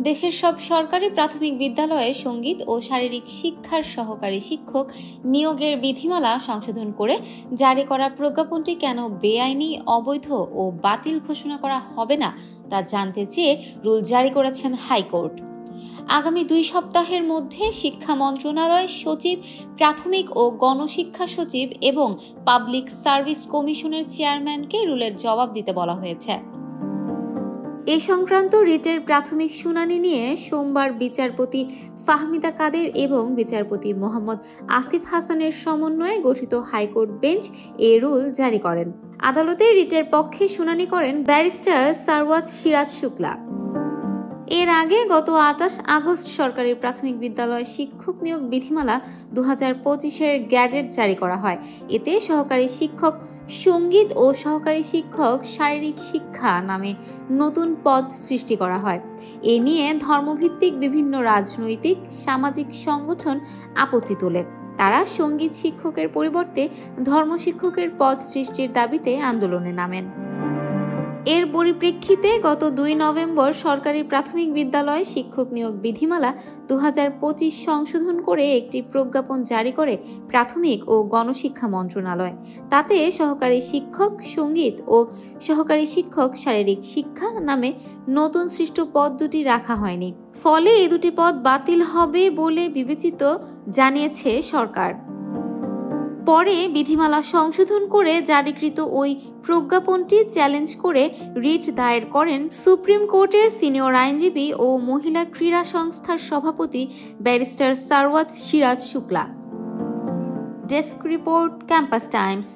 দেশের সব সরকারি প্রাথমিক বিদ্যালয়ে সঙ্গীত ও শারীরিক শিক্ষার সহকারী শিক্ষক নিয়োগের বিধিমালা সংশোধন করে জারি করা প্রজ্ঞাপনটি কেন বেআইনি, অবৈধ ও বাতিল ঘোষণা করা হবে না তা জানতে চেয়ে রুল জারি করেছেন হাইকোর্ট। আগামী 2 সপ্তাহের মধ্যে শিক্ষা মন্ত্রণালয় সচিব, প্রাথমিক ও গণশিক্ষা সচিব এবং পাবলিক সার্ভিস কমিশনের চেয়ারম্যানকে রুলের জবাব দিতে বলা হয়েছে। এ সংক্রান্ত রিটের প্রাথমিক শুনানি নিয়ে সোমবার বিচারপতি ফাহমিদা কাদের এবং বিচারপতি মোহাম্মদ আসিফ হাসানের সমন্বয়ে গঠিত হাইকোর্ট বেঞ্চ এ রুল জারি করেন। আদালতে রিটের পক্ষে শুনানি করেন ব্যারিস্টার সারওয়াত সিরাজ শুক্লা। এর আগে গত 28 আগস্ট সরকারি প্রাথমিক বিদ্যালয় শিক্ষক নিয়োগ বিধিমালা 2025-এর গ্যাজেট জারি করা হয়। এতে সহকারী শিক্ষক সঙ্গীত ও সহকারী শিক্ষক শারীরিক শিক্ষা নামে নতুন পদ সৃষ্টি করা হয়। এ নিয়ে ধর্মভিত্তিক বিভিন্ন রাজনৈতিক সামাজিক সংগঠন আপত্তি তোলে। তারা সঙ্গীত শিক্ষকের পরিবর্তে ধর্ম শিক্ষকের পদ সৃষ্টির দাবিতে আন্দোলনে নামেন। এর পরিপ্রেক্ষিতে গত 2 নভেম্বর সরকারি প্রাথমিক বিদ্যালয় শিক্ষক নিয়োগ বিধিমালা 2025 সংশোধন করে একটি প্রজ্ঞাপন জারি করে প্রাথমিক ও গণশিক্ষা মন্ত্রণালয়। তাতে সহকারী শিক্ষক সঙ্গীত ও সহকারী শিক্ষক শারীরিক শিক্ষা নামে নতুন সৃষ্ট পদ দুটি রাখা হয়নি। ফলে এই দুটি পদ বাতিল হবে বলে বিবেচিত জানিয়েছে সরকার। পরে বিধিমালা সংশোধন করে জারিকৃত ওই প্রজ্ঞাপনটি চ্যালেঞ্জ করে রিট দায়ের করেন সুপ্রিম কোর্টের সিনিয়র আইনজীবী ও মহিলা ক্রীড়া সংস্থার সভাপতি barrister Sarwat Siraj Shukla. Desk report, campus Times.